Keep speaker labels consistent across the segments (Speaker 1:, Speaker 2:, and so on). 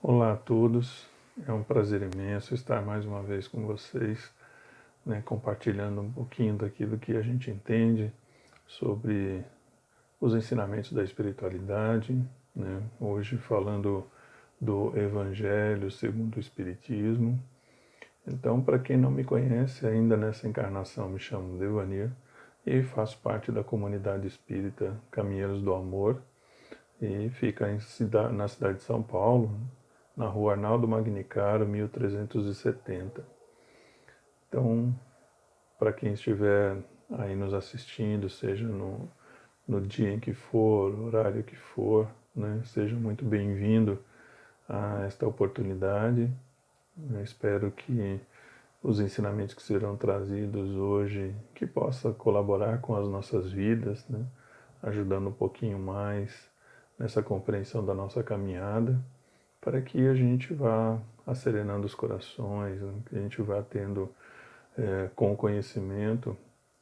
Speaker 1: Olá a todos, é um prazer imenso estar mais uma vez com vocês, compartilhando um pouquinho daquilo que a gente entende sobre os ensinamentos da espiritualidade, hoje falando do Evangelho segundo o Espiritismo. Então, para quem não me conhece, ainda nessa encarnação me chamo Devanir e faço parte da comunidade espírita Caminheiros do Amor, e fica na cidade de São Paulo, na rua Arnaldo Magnicaro, 1370. Então, para quem estiver aí nos assistindo, seja no dia em que for, horário que for, seja muito bem-vindo a esta oportunidade. Eu espero que os ensinamentos que serão trazidos hoje, que possa colaborar com as nossas vidas, ajudando um pouquinho mais nessa compreensão da nossa caminhada, para que a gente vá acerenando os corações, que a gente vá tendo com o conhecimento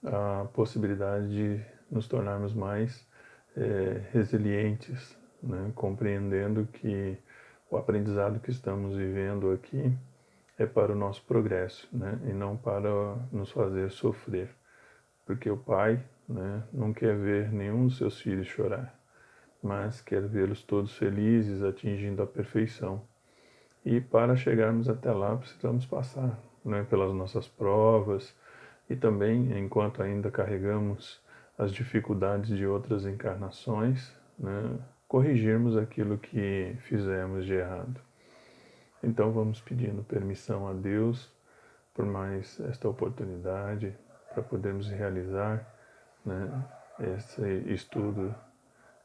Speaker 1: a possibilidade de nos tornarmos mais resilientes, compreendendo que o aprendizado que estamos vivendo aqui é para o nosso progresso, e não para nos fazer sofrer, porque o Pai não quer ver nenhum dos seus filhos chorar, mas quer vê-los todos felizes, atingindo a perfeição. E para chegarmos até lá, precisamos passar pelas nossas provas e também, enquanto ainda carregamos as dificuldades de outras encarnações, corrigirmos aquilo que fizemos de errado. Então vamos pedindo permissão a Deus por mais esta oportunidade para podermos realizar esse estudo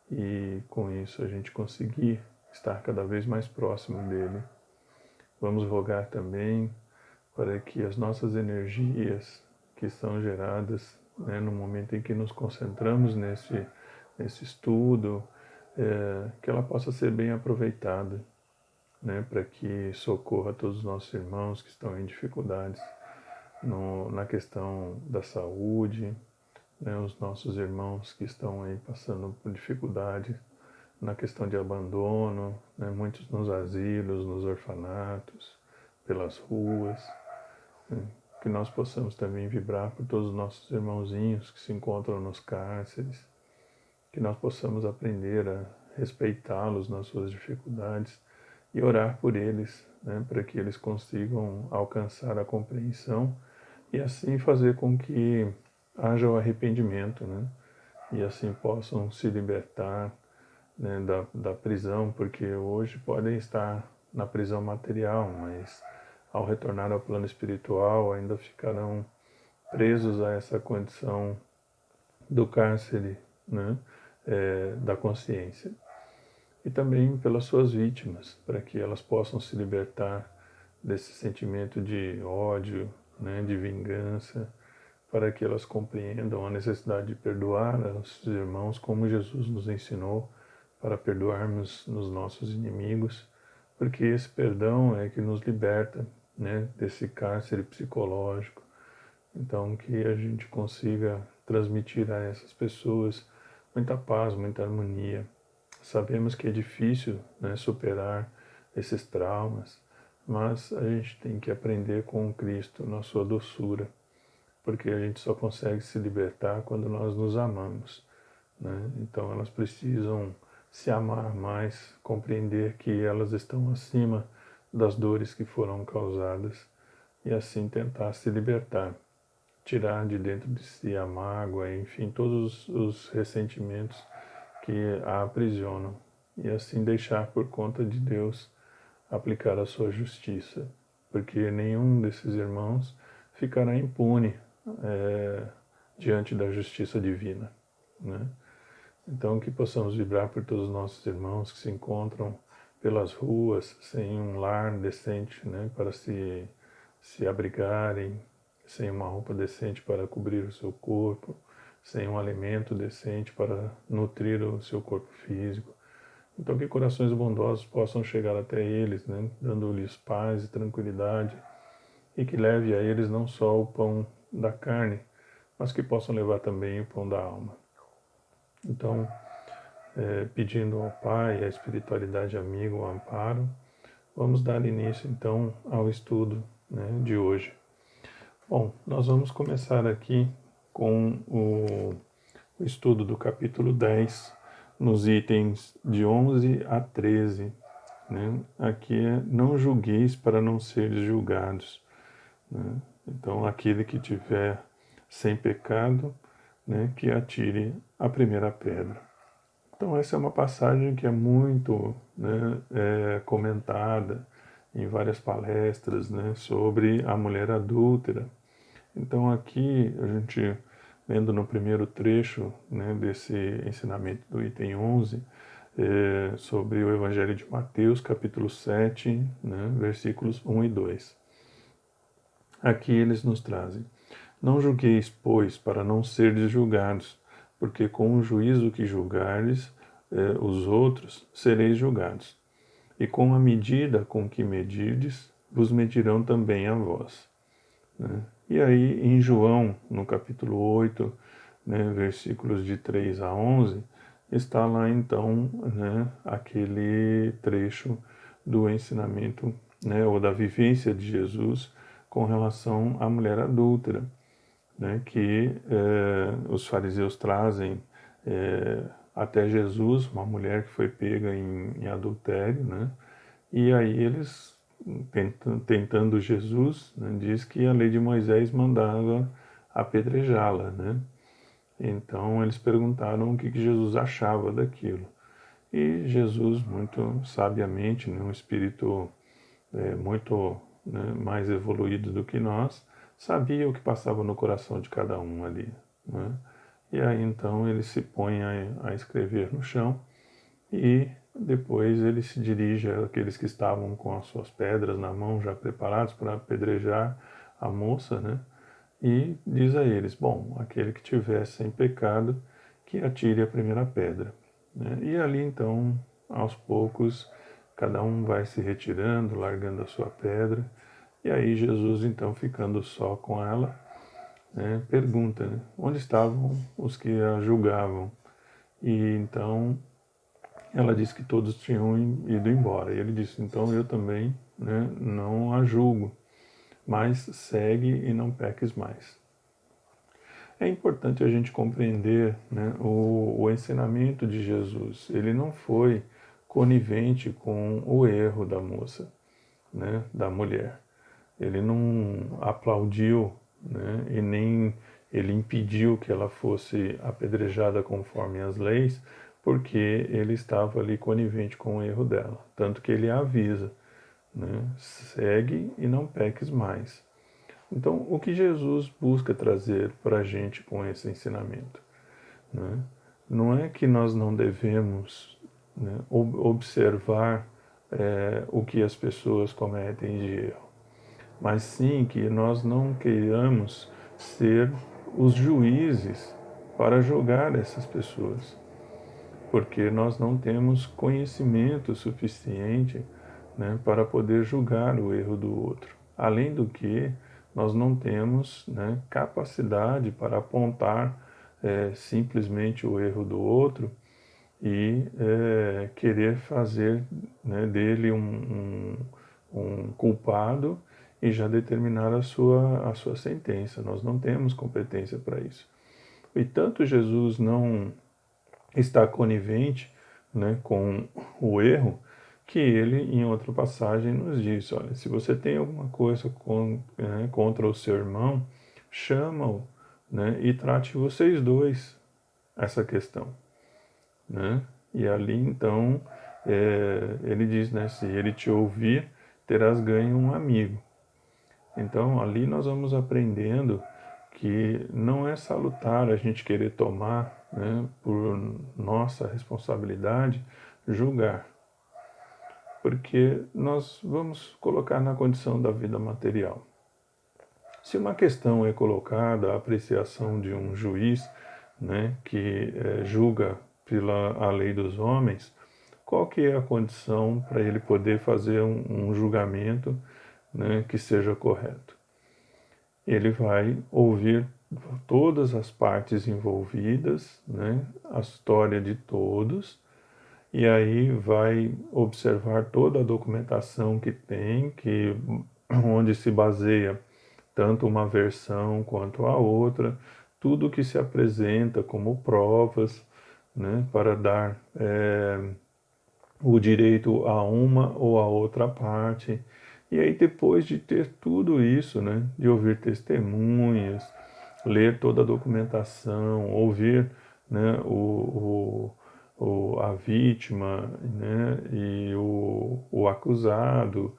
Speaker 1: e com isso a gente conseguir estar cada vez mais próximo dele. Vamos rogar também para que as nossas energias que são geradas no momento em que nos concentramos nesse estudo, que ela possa ser bem aproveitada, para que socorra todos os nossos irmãos que estão em dificuldades na questão da saúde, os nossos irmãos que estão aí passando por dificuldade na questão de abandono, muitos nos asilos, nos orfanatos, pelas ruas, que nós possamos também vibrar por todos os nossos irmãozinhos que se encontram nos cárceres, que nós possamos aprender a respeitá-los nas suas dificuldades e orar por eles, para que eles consigam alcançar a compreensão e assim fazer com que haja o arrependimento, e assim possam se libertar da prisão, porque hoje podem estar na prisão material, mas ao retornar ao plano espiritual ainda ficarão presos a essa condição do cárcere, da consciência. E também pelas suas vítimas, para que elas possam se libertar desse sentimento de ódio, de vingança, para que elas compreendam a necessidade de perdoar os irmãos como Jesus nos ensinou, para perdoarmos os nossos inimigos, porque esse perdão é que nos liberta desse cárcere psicológico. Então, que a gente consiga transmitir a essas pessoas muita paz, muita harmonia. Sabemos que é difícil superar esses traumas, mas a gente tem que aprender com Cristo na sua doçura, porque a gente só consegue se libertar quando nós nos amamos. Então elas precisam se amar mais, compreender que elas estão acima das dores que foram causadas e assim tentar se libertar, tirar de dentro de si a mágoa, enfim, todos os ressentimentos que a aprisionam e assim deixar por conta de Deus aplicar a sua justiça, porque nenhum desses irmãos ficará impune diante da justiça divina, Então, que possamos vibrar por todos os nossos irmãos que se encontram pelas ruas sem um lar decente, para se abrigarem, sem uma roupa decente para cobrir o seu corpo, sem um alimento decente para nutrir o seu corpo físico. Então, que corações bondosos possam chegar até eles, dando-lhes paz e tranquilidade, e que leve a eles não só o pão da carne, mas que possam levar também o pão da alma. Então, pedindo ao Pai, à espiritualidade amiga, o amparo, Vamos dar início então ao estudo, né, de hoje. Bom, nós vamos começar aqui com o estudo do capítulo 10, nos itens de 11 a 13. Né? Aqui é: não julgueis para não seres julgados. Né? Então, aquele que tiver sem pecado, né, que atire a primeira pedra. Então, essa é uma passagem que é muito, né, comentada em várias palestras, né, sobre a mulher adúltera. Então, aqui, a gente, lendo no primeiro trecho, né, desse ensinamento do item 11, sobre o Evangelho de Mateus, capítulo 7, né, versículos 1 e 2. Aqui eles nos trazem: não julgueis, pois, para não serdes julgados, porque com o juízo que julgardes os outros, sereis julgados. E com a medida com que medirdes, vos medirão também a vós. Né? E aí, em João, no capítulo 8, né, versículos de 3 a 11, está lá então, né, aquele trecho do ensinamento, né, ou da vivência de Jesus com relação à mulher adúltera, né, que os fariseus trazem até Jesus, uma mulher que foi pega em adultério, né, e aí eles, tentando Jesus, né, diz que a lei de Moisés mandava apedrejá-la, né. Então eles perguntaram o que Jesus achava daquilo. E Jesus, muito sabiamente, né, um espírito muito, né, mais evoluído do que nós, sabia o que passava no coração de cada um ali. Né? E aí então ele se põe a escrever no chão e depois ele se dirige àqueles que estavam com as suas pedras na mão, já preparados para apedrejar a moça, né? E diz a eles: bom, aquele que tiver sem pecado, que atire a primeira pedra. Né? E ali então, aos poucos, cada um vai se retirando, largando a sua pedra. E aí Jesus, então, ficando só com ela, né, pergunta, né, onde estavam os que a julgavam? E então ela disse que todos tinham ido embora. E ele disse: então eu também, né, não a julgo, mas segue e não peques mais. É importante a gente compreender, né, o ensinamento de Jesus. Ele não foi conivente com o erro da moça, né, da mulher. Ele não aplaudiu, né, e nem ele impediu que ela fosse apedrejada conforme as leis, porque ele estava ali conivente com o erro dela. Tanto que ele avisa, né, segue e não peques mais. Então, o que Jesus busca trazer para a gente com esse ensinamento? Né? Não é que nós não devemos, né, observar o que as pessoas cometem de erro, mas sim que nós não queiramos ser os juízes para julgar essas pessoas, porque nós não temos conhecimento suficiente, né, para poder julgar o erro do outro. Além do que, nós não temos, né, capacidade para apontar simplesmente o erro do outro e querer fazer, né, dele um culpado e já determinar a sua sentença. Nós não temos competência para isso. E tanto Jesus não está conivente, né, com o erro, que ele, em outra passagem, nos diz: olha, se você tem alguma coisa contra o seu irmão, chama-o, né, e trate vocês dois essa questão. Né? E ali, então, ele diz, né, se ele te ouvir, terás ganho um amigo. Então, ali nós vamos aprendendo que não é salutar a gente querer tomar, né, por nossa responsabilidade, julgar. Porque nós vamos colocar na condição da vida material. Se uma questão é colocada à apreciação de um juiz, né, que julga pela a lei dos homens, qual que é a condição para ele poder fazer um julgamento, né, que seja correto? Ele vai ouvir todas as partes envolvidas, né, a história de todos, e aí vai observar toda a documentação que tem, onde se baseia tanto uma versão quanto a outra, tudo que se apresenta como provas, né, para dar o direito a uma ou a outra parte. E aí depois de ter tudo isso, né, de ouvir testemunhas, ler toda a documentação, ouvir, né, a vítima, né, e o acusado,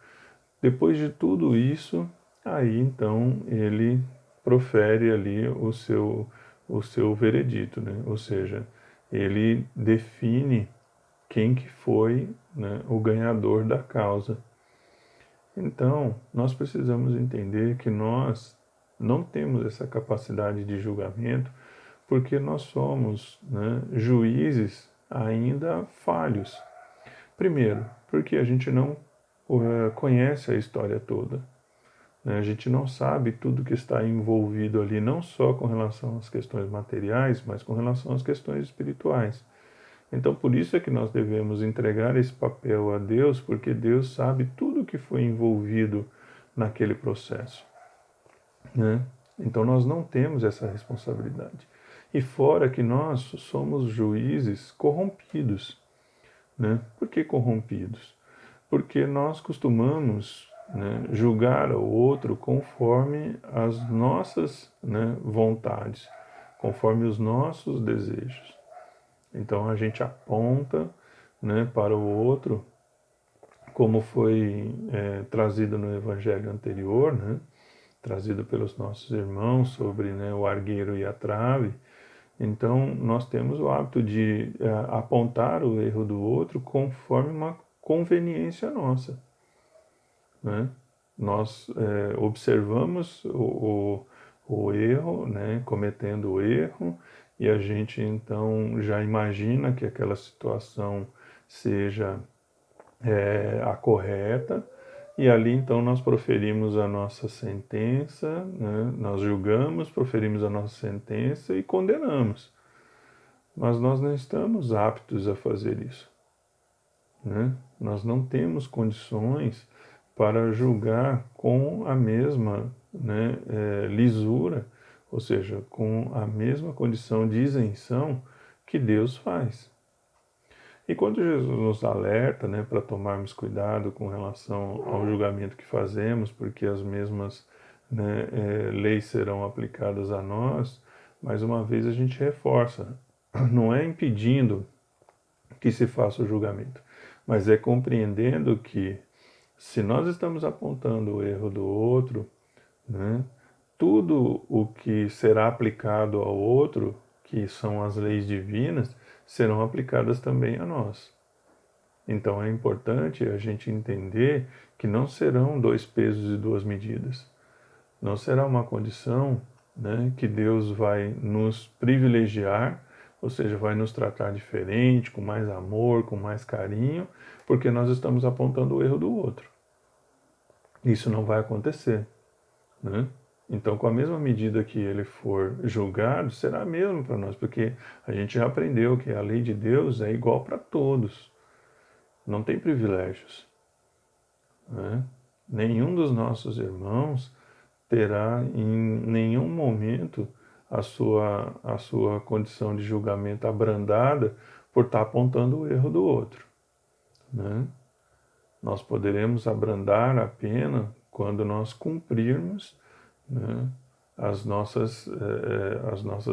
Speaker 1: depois de tudo isso, aí então ele profere ali o seu veredito, né? Ou seja, ele define quem que foi, né, o ganhador da causa. Então, nós precisamos entender que nós não temos essa capacidade de julgamento porque nós somos, né, juízes ainda falhos. Primeiro, porque a gente não conhece a história toda, né? A gente não sabe tudo que está envolvido ali, não só com relação às questões materiais, mas com relação às questões espirituais. Então, por isso é que nós devemos entregar esse papel a Deus, porque Deus sabe tudo que foi envolvido naquele processo, né? Então, nós não temos essa responsabilidade. E fora que nós somos juízes corrompidos, né? Por que corrompidos? Porque nós costumamos, né, julgar o outro conforme as nossas, né, vontades, conforme os nossos desejos. Então a gente aponta, né, para o outro, como foi trazido no evangelho anterior, né, trazido pelos nossos irmãos sobre, né, o argueiro e a trave. Então nós temos o hábito de apontar o erro do outro conforme uma conveniência nossa, né? Nós observamos o erro, né, cometendo o erro, e a gente então já imagina que aquela situação seja a correta, e ali então nós proferimos a nossa sentença, né, nós julgamos, proferimos a nossa sentença e condenamos. Mas nós não estamos aptos a fazer isso, né? Nós não temos condições para julgar com a mesma, né, lisura, ou seja, com a mesma condição de isenção que Deus faz. E quando Jesus nos alerta, né, para tomarmos cuidado com relação ao julgamento que fazemos, porque as mesmas, né, leis serão aplicadas a nós, mais uma vez a gente reforça, não é impedindo que se faça o julgamento, mas é compreendendo que se nós estamos apontando o erro do outro, né, tudo o que será aplicado ao outro, que são as leis divinas, serão aplicadas também a nós. Então é importante a gente entender que não serão dois pesos e duas medidas. Não será uma condição, né, que Deus vai nos privilegiar, ou seja, vai nos tratar diferente, com mais amor, com mais carinho, porque nós estamos apontando o erro do outro. Isso não vai acontecer, né? Então, com a mesma medida que ele for julgado, será a mesma para nós, porque a gente já aprendeu que a lei de Deus é igual para todos, não tem privilégios, né? Nenhum dos nossos irmãos terá em nenhum momento a sua condição de julgamento abrandada por estar apontando o erro do outro, né? Nós poderemos abrandar a pena quando nós cumprirmos, né, as nossas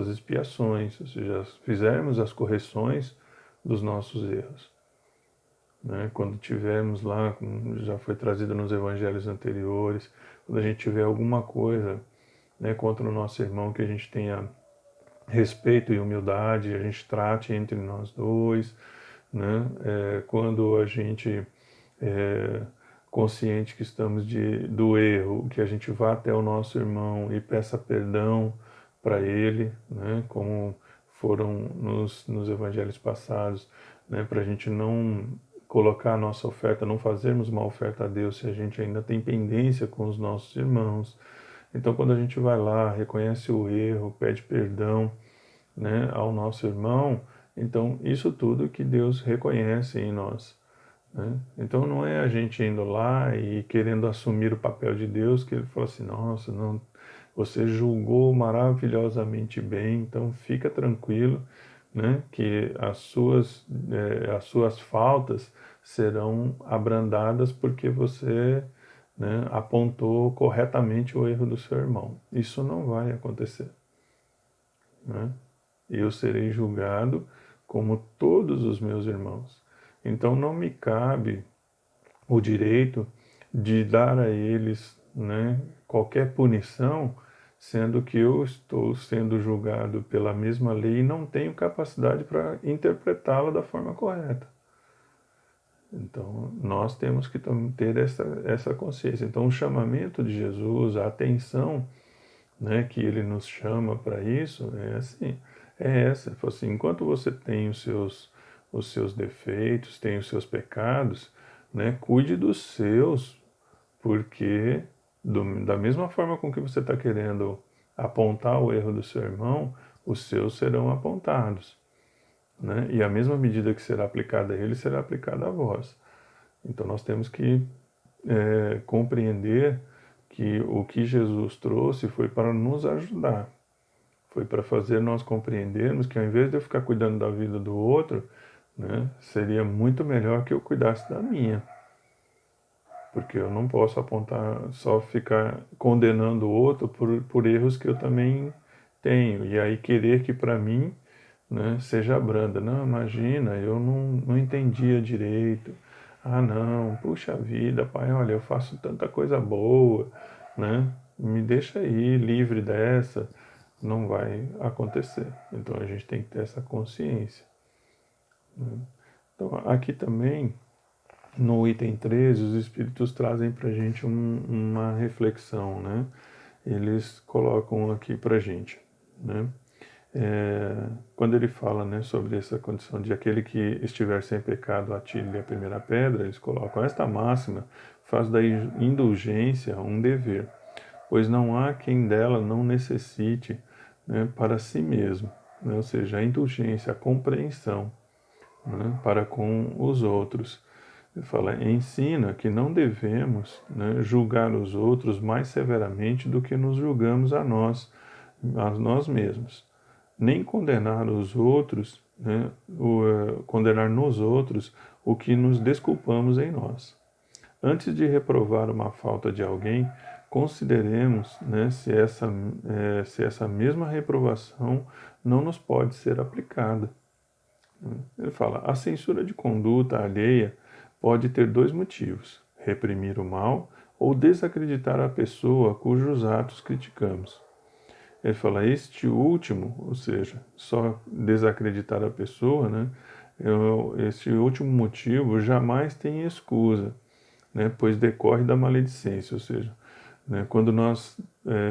Speaker 1: expiações, ou seja, fizermos as correções dos nossos erros, né? Quando tivermos lá, como já foi trazido nos evangelhos anteriores, quando a gente tiver alguma coisa, né, contra o nosso irmão, que a gente tenha respeito e humildade, a gente trate entre nós dois, né? Quando a gente consciente que estamos do erro, que a gente vá até o nosso irmão e peça perdão para ele, né? Como foram nos evangelhos passados, né? Para a gente não colocar a nossa oferta, não fazermos uma oferta a Deus se a gente ainda tem pendência com os nossos irmãos. Então, quando a gente vai lá, reconhece o erro, pede perdão, né, ao nosso irmão, Então, isso tudo que Deus reconhece em nós, né? Então, não é a gente indo lá e querendo assumir o papel de Deus, que ele fala assim, nossa, não, você julgou maravilhosamente bem, então fica tranquilo, né, que as suas faltas serão abrandadas porque você, né, apontou corretamente o erro do seu irmão. Isso não vai acontecer, né? Eu serei julgado como todos os meus irmãos. Então não me cabe o direito de dar a eles, né, qualquer punição, sendo que eu estou sendo julgado pela mesma lei e não tenho capacidade para interpretá-la da forma correta. Então, nós temos que ter essa consciência. Então, o chamamento de Jesus, a atenção, né, que ele nos chama para isso, é assim, é essa. Ele falou assim, enquanto você tem os seus defeitos, tem os seus pecados, né, cuide dos seus, porque da mesma forma com que você está querendo apontar o erro do seu irmão, os seus serão apontados, né? E a mesma medida que será aplicada a ele será aplicada a vós. Então nós temos que compreender que o que Jesus trouxe foi para nos ajudar, foi para fazer nós compreendermos que ao invés de eu ficar cuidando da vida do outro, né, seria muito melhor que eu cuidasse da minha. Porque eu não posso apontar, só ficar condenando o outro por erros que eu também tenho. E aí querer que para mim, né, seja branda. Não, imagina, eu não entendia direito. Ah, não, puxa vida, pai, olha, eu faço tanta coisa boa, né? Me deixa aí livre dessa. Não vai acontecer. Então a gente tem que ter essa consciência, né? Então aqui também no item 13, os Espíritos trazem para a gente uma reflexão, né? Eles colocam aqui para a gente, né? Quando ele fala, né, sobre essa condição de aquele que estiver sem pecado atire a primeira pedra, eles colocam esta máxima faz da indulgência um dever, pois não há quem dela não necessite, né, para si mesmo, né? Ou seja, a indulgência, a compreensão, né, para com os outros. Ele fala, ensina que não devemos, né, julgar os outros mais severamente do que nos julgamos a nós mesmos, nem condenar os outros, né, condenar nos outros o que nos desculpamos em nós. Antes de reprovar uma falta de alguém, consideremos, né, se essa mesma reprovação não nos pode ser aplicada. Ele fala, a censura de conduta alheia pode ter dois motivos: reprimir o mal ou desacreditar a pessoa cujos atos criticamos. Ele fala, este último, ou seja, só desacreditar a pessoa, né? Este último motivo jamais tem excusa, né? Pois decorre da maledicência, ou seja, né, quando nós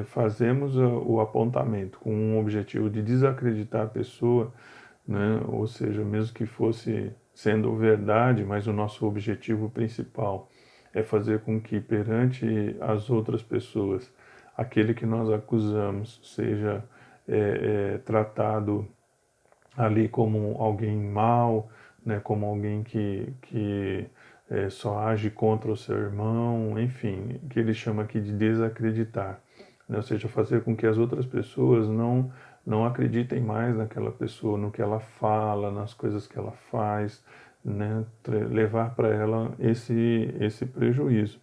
Speaker 1: fazemos o apontamento com um objetivo de desacreditar a pessoa, né, ou seja, mesmo que fosse sendo verdade, mas o nosso objetivo principal é fazer com que perante as outras pessoas aquele que nós acusamos seja tratado ali como alguém mau, né, como alguém que só age contra o seu irmão, enfim, que ele chama aqui de desacreditar, né, ou seja, fazer com que as outras pessoas não acreditem mais naquela pessoa, no que ela fala, nas coisas que ela faz, né, levar para ela esse prejuízo,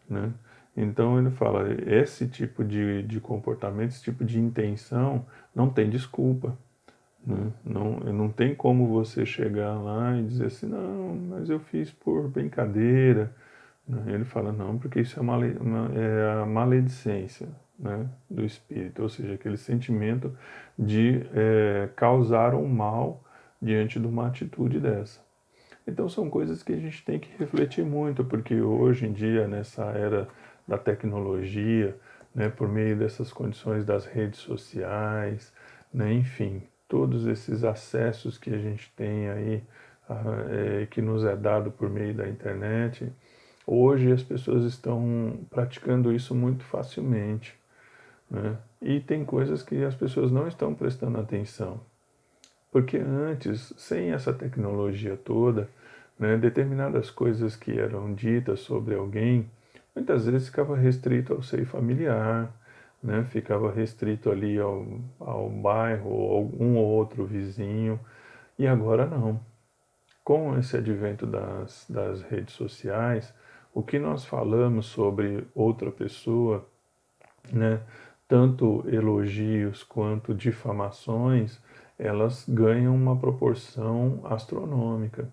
Speaker 1: né? Então ele fala, esse tipo de comportamento, esse tipo de intenção não tem desculpa, né? Não tem como você chegar lá e dizer assim, não, mas eu fiz por brincadeira, né? Ele fala, não, porque isso é a maledicência, né, do espírito, ou seja, aquele sentimento de causar um mal diante de uma atitude dessa. Então são coisas que a gente tem que refletir muito, porque hoje em dia, nessa era da tecnologia, né, por meio dessas condições das redes sociais, né, enfim, todos esses acessos que a gente tem aí, que nos é dado por meio da internet, hoje as pessoas estão praticando isso muito facilmente, né? E tem coisas que as pessoas não estão prestando atenção, Porque antes, sem essa tecnologia toda, né, determinadas coisas que eram ditas sobre alguém, muitas vezes ficava restrito ao seio familiar, né, ficava restrito ali ao bairro, ou algum outro vizinho, e agora não. Com esse advento das redes sociais, o que nós falamos sobre outra pessoa, né, tanto elogios quanto difamações, elas ganham uma proporção astronômica,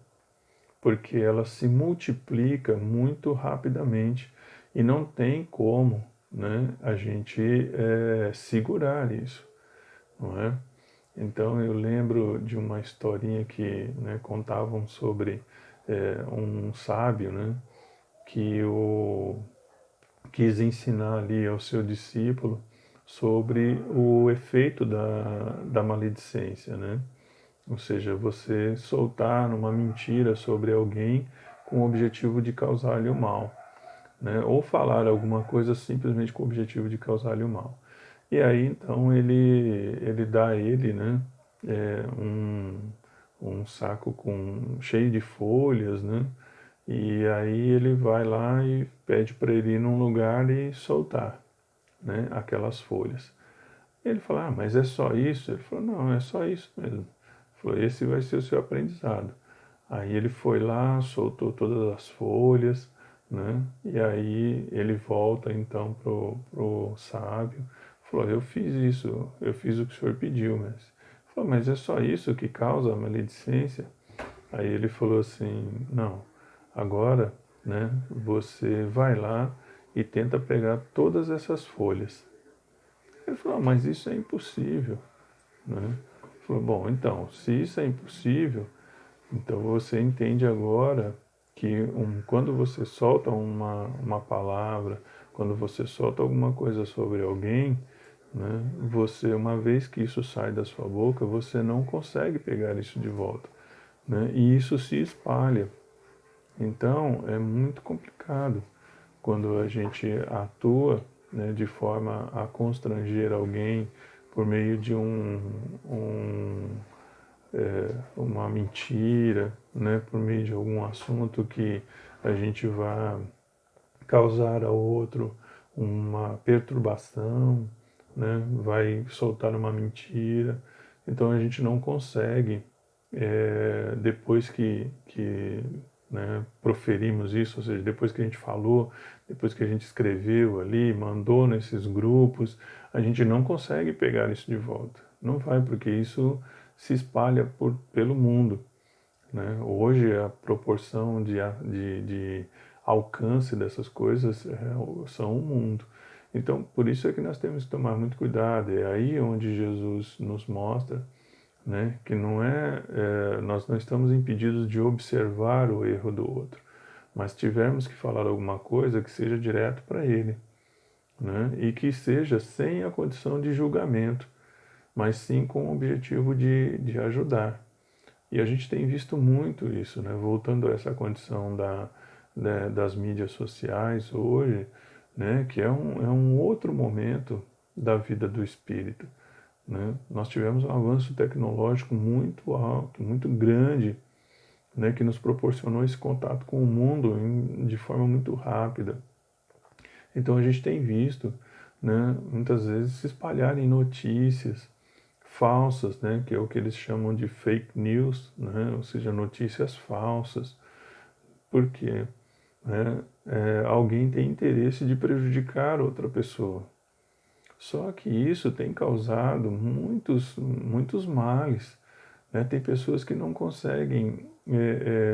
Speaker 1: porque ela se multiplica muito rapidamente e não tem como, né, a gente segurar isso, não é? Então eu lembro de uma historinha que, né, contavam sobre um sábio, né, que quis ensinar ali ao seu discípulo sobre o efeito da maledicência, né? Ou seja, você soltar uma mentira sobre alguém com o objetivo de causar-lhe o mal, né? Ou falar alguma coisa simplesmente com o objetivo de causar-lhe o mal. E aí então ele dá a ele, né, um saco cheio de folhas, né? E aí ele vai lá e pede para ele ir num lugar e soltar, né, aquelas folhas. Ele fala, ah, mas é só isso? Ele falou, não, é só isso mesmo. Ele falou, esse vai ser o seu aprendizado. Aí ele foi lá, soltou todas as folhas, né? E aí ele volta então pro sábio, falou, eu fiz isso, eu fiz o que o senhor pediu, mas ele falou, mas é só isso que causa a maledicência? Aí ele falou assim, não, agora, né, você vai lá e tenta pegar todas essas folhas. Ele falou, mas isso é impossível, né? Ele falou, bom, então, se isso é impossível, então você entende agora que quando você solta uma palavra, quando você solta alguma coisa sobre alguém, né, você, uma vez que isso sai da sua boca, você não consegue pegar isso de volta, né, e isso se espalha. Então é muito complicado quando a gente atua, né, de forma a constranger alguém por meio de uma mentira, né, por meio de algum assunto que a gente vai causar ao outro uma perturbação, né, vai soltar uma mentira. Então a gente não consegue, depois que né, proferimos isso, ou seja, depois que a gente falou, depois que a gente escreveu ali, mandou nesses grupos, a gente não consegue pegar isso de volta. Não vai, porque isso se espalha pelo mundo, né? Hoje a proporção de alcance dessas coisas são o mundo. Então, por isso é que nós temos que tomar muito cuidado. É aí onde Jesus nos mostra, né, que nós não estamos impedidos de observar o erro do outro, mas tivermos que falar alguma coisa que seja direto para ele, né, e que seja sem a condição de julgamento, mas sim com o objetivo de ajudar. E a gente tem visto muito isso, né? Voltando a essa condição das mídias sociais hoje, né? Que é um outro momento da vida do espírito, né? Nós tivemos um avanço tecnológico muito alto, muito grande, né? Que nos proporcionou esse contato com o mundo de forma muito rápida. Então a gente tem visto, né? Muitas vezes se espalharem notícias falsas, né, que é o que eles chamam de fake news, né, ou seja, notícias falsas, porque, né, alguém tem interesse de prejudicar outra pessoa. Só que isso tem causado muitos males, né? Tem pessoas que não conseguem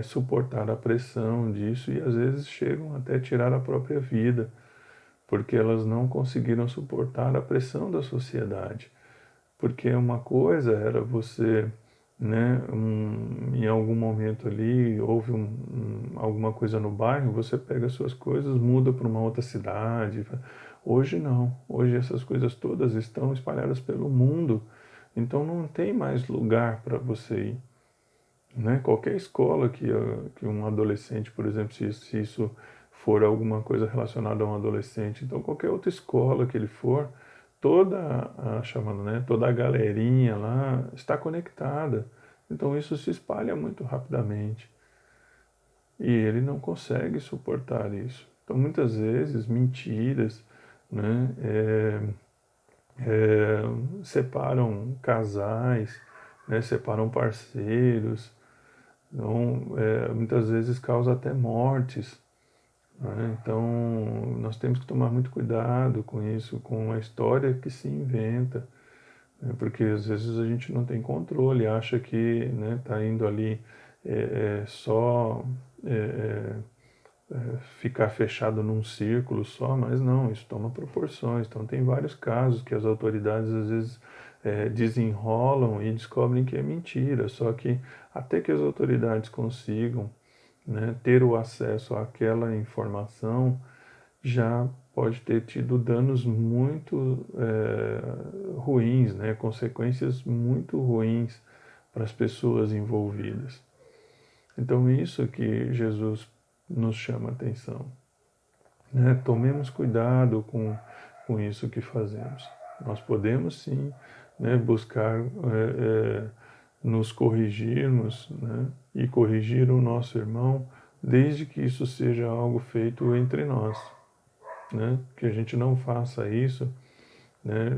Speaker 1: suportar a pressão disso e às vezes chegam até tirar a própria vida, porque elas não conseguiram suportar a pressão da sociedade. Porque uma coisa era você, né, em algum momento ali, houve alguma coisa no bairro, você pega suas coisas, muda para uma outra cidade. Hoje não, hoje essas coisas todas estão espalhadas pelo mundo, então não tem mais lugar para você ir. Né? Qualquer escola que um adolescente, por exemplo, se isso for alguma coisa relacionada a um adolescente, então qualquer outra escola que ele for, chamando, né, toda a galerinha lá está conectada. Então isso se espalha muito rapidamente. E ele não consegue suportar isso. Então muitas vezes mentiras, né, separam casais, né, separam parceiros, então, muitas vezes causa até mortes, né? Então nós temos que tomar muito cuidado com isso, com a história que se inventa, né? Porque às vezes a gente não tem controle, acha que, né, tá indo ali só é, ficar fechado num círculo só, mas não, isso toma proporções. Então tem vários casos que as autoridades às vezes desenrolam e descobrem que é mentira, só que até que as autoridades consigam, né, ter o acesso àquela informação, já pode ter tido danos muito ruins, né, consequências muito ruins para as pessoas envolvidas. Então isso que Jesus nos chama a atenção, né? Tomemos cuidado com isso que fazemos. Nós podemos sim, né, buscar nos corrigirmos, né, e corrigir o nosso irmão, desde que isso seja algo feito entre nós, né? Que a gente não faça isso, né,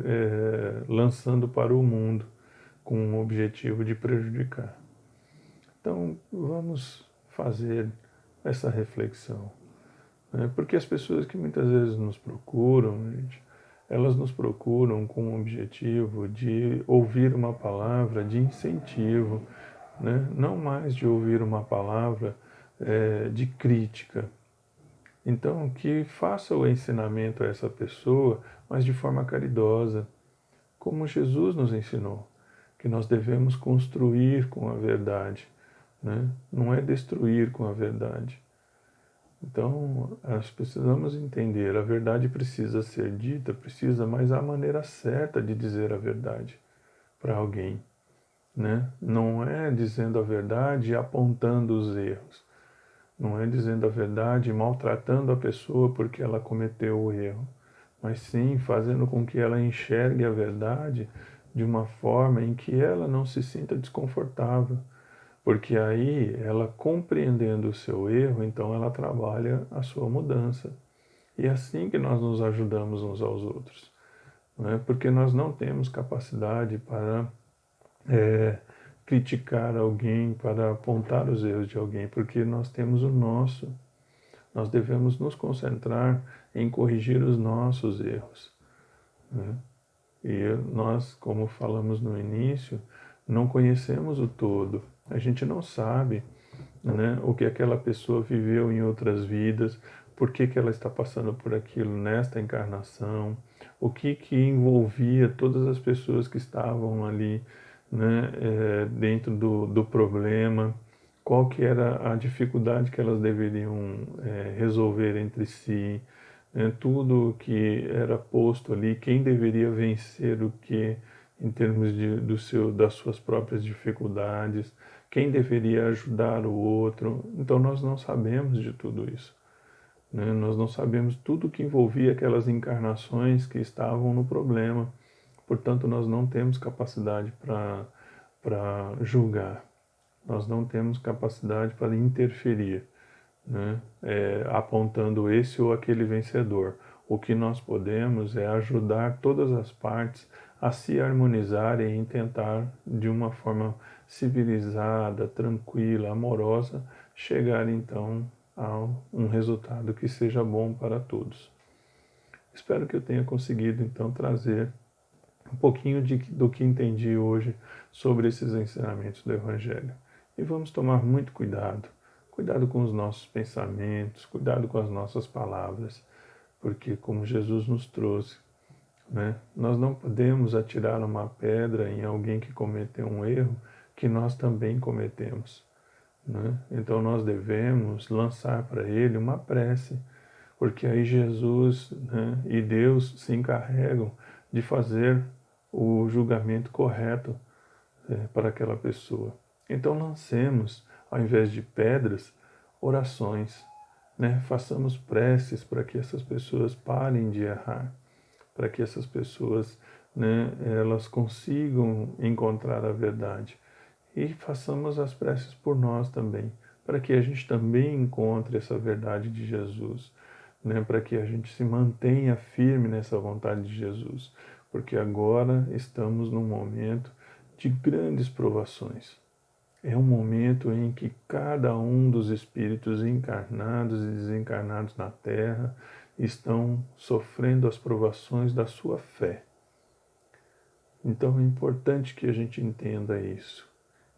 Speaker 1: lançando para o mundo com o objetivo de prejudicar. Então vamos fazer essa reflexão, né? Porque as pessoas que muitas vezes nos procuram, gente, elas nos procuram com o objetivo de ouvir uma palavra de incentivo, né? Não mais de ouvir uma palavra de crítica. Então, que faça o ensinamento a essa pessoa, mas de forma caridosa, como Jesus nos ensinou, que nós devemos construir com a verdade, né? Não é destruir com a verdade. Então, nós precisamos entender, a verdade precisa ser dita, precisa, mas há a maneira certa de dizer a verdade para alguém, né? Não é dizendo a verdade e apontando os erros. Não é dizendo a verdade e maltratando a pessoa porque ela cometeu o erro, mas sim fazendo com que ela enxergue a verdade de uma forma em que ela não se sinta desconfortável, porque aí ela compreendendo o seu erro, então ela trabalha a sua mudança. E é assim que nós nos ajudamos uns aos outros, né? Porque nós não temos capacidade para criticar alguém, para apontar os erros de alguém, porque nós temos o nosso. Nós devemos nos concentrar em corrigir os nossos erros, né? E nós, como falamos no início, não conhecemos o todo. A gente não sabe, né, o que aquela pessoa viveu em outras vidas, por que ela está passando por aquilo nesta encarnação, o que envolvia todas as pessoas que estavam ali, né, dentro do problema, qual que era a dificuldade que elas deveriam resolver entre si, tudo que era posto ali, quem deveria vencer o que em termos das suas próprias dificuldades, quem deveria ajudar o outro. Então nós não sabemos de tudo isso, né? Nós não sabemos tudo que envolvia aquelas encarnações que estavam no problema. Portanto, nós não temos capacidade para julgar. Nós não temos capacidade para interferir, né? Apontando esse ou aquele vencedor. O que nós podemos é ajudar todas as partes a se harmonizarem e tentar, de uma forma civilizada, tranquila, amorosa, chegar então a um resultado que seja bom para todos. Espero que eu tenha conseguido então trazer um pouquinho do que entendi hoje sobre esses ensinamentos do Evangelho. E vamos tomar muito cuidado. Cuidado com os nossos pensamentos, cuidado com as nossas palavras, porque como Jesus nos trouxe, né, nós não podemos atirar uma pedra em alguém que cometeu um erro que nós também cometemos, né? Então nós devemos lançar para ele uma prece, porque aí Jesus, né, e Deus se encarregam de fazer o julgamento correto para aquela pessoa. Então lancemos, ao invés de pedras, orações, né? Façamos preces para que essas pessoas parem de errar, para que essas pessoas, né, elas consigam encontrar a verdade. E façamos as preces por nós também, para que a gente também encontre essa verdade de Jesus, né, para que a gente se mantenha firme nessa vontade de Jesus, porque agora estamos num momento de grandes provações. É um momento em que cada um dos espíritos encarnados e desencarnados na Terra estão sofrendo as provações da sua fé. Então é importante que a gente entenda isso.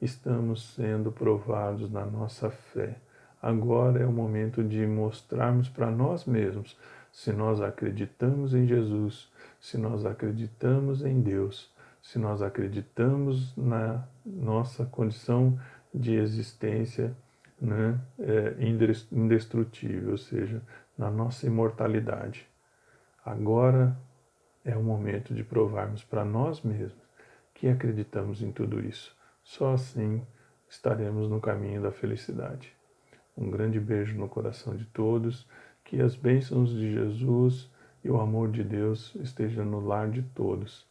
Speaker 1: Estamos sendo provados na nossa fé. Agora é o momento de mostrarmos para nós mesmos se nós acreditamos em Jesus, se nós acreditamos em Deus, se nós acreditamos na nossa condição de existência, né, indestrutível, ou seja, na nossa imortalidade. Agora é o momento de provarmos para nós mesmos que acreditamos em tudo isso. Só assim estaremos no caminho da felicidade. Um grande beijo no coração de todos, que as bênçãos de Jesus e o amor de Deus estejam no lar de todos.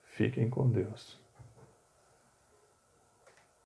Speaker 1: Fiquem com Deus.